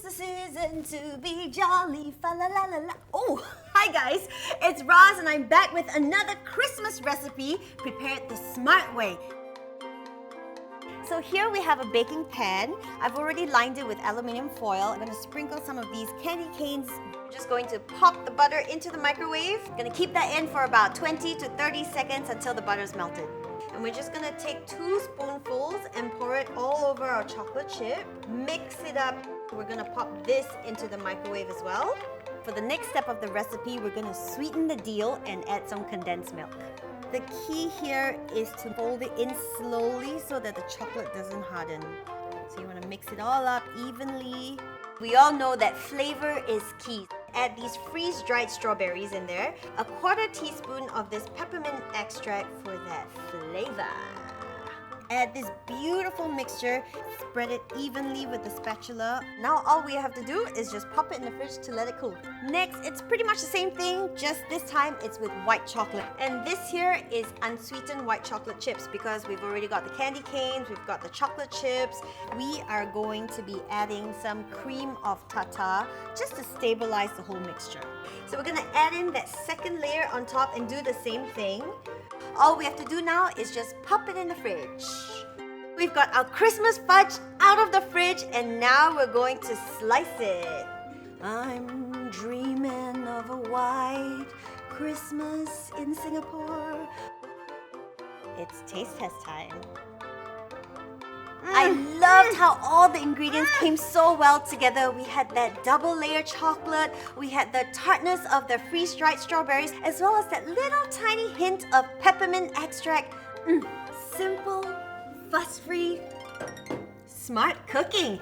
the season to be jolly, fa la la la la. Oh, hi guys, it's Roz and I'm back with another Christmas recipe prepared the smart way. So here we have a baking pan. I've already lined it with aluminium foil. I'm going to sprinkle some of these candy canes. I'm just going to pop the butter into the microwave. I'm going to keep that in for about 20 to 30 seconds until the butter's melted. And we're just going to take 2 spoonfuls and pour it all over our chocolate chip. Mix it up. We're going to pop this into the microwave as well. For the next step of the recipe, we're going to sweeten the deal and add some condensed milk. The key here is to fold it in slowly so that the chocolate doesn't harden. So you want to mix it all up evenly. We all know that flavor is key. Add these freeze-dried strawberries in there. A 1/4 teaspoon of this peppermint extract for that flavor. Add this beautiful mixture, spread it evenly with the spatula. Now all we have to do is just pop it in the fridge to let it cool. Next, it's pretty much the same thing, just this time it's with white chocolate. And this here is unsweetened white chocolate chips because we've already got the candy canes, we've got the chocolate chips. We are going to be adding some cream of tartar just to stabilize the whole mixture. So we're gonna add in that second layer on top and do the same thing. All we have to do now is just pop it in the fridge. We've got our Christmas fudge out of the fridge and now we're going to slice it. I'm dreaming of a white Christmas in Singapore. It's taste test time. I loved how all the ingredients came so well together. We had that double layer chocolate, we had the tartness of the freeze-dried strawberries, as well as that little tiny hint of peppermint extract. Simple, fuss-free, smart cooking.